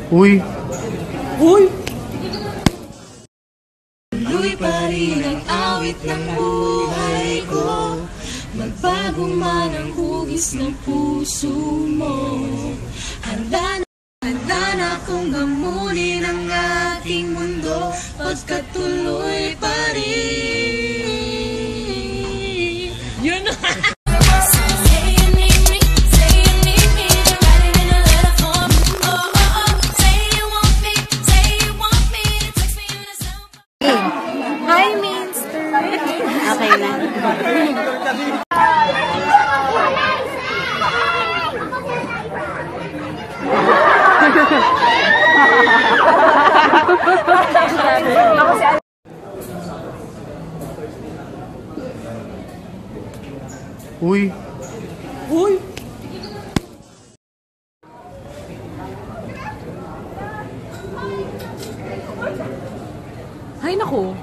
Uy! Uy! Tuloy pa rin ang awit ng buhay ko. Magbago man ang hugis ng puso mo. Handa na akong gamunin ang ating mundo. Pagkatuloy pa rin. Yun na! Hi, Minster! Okay na. Uy! Uy! Ay, naku.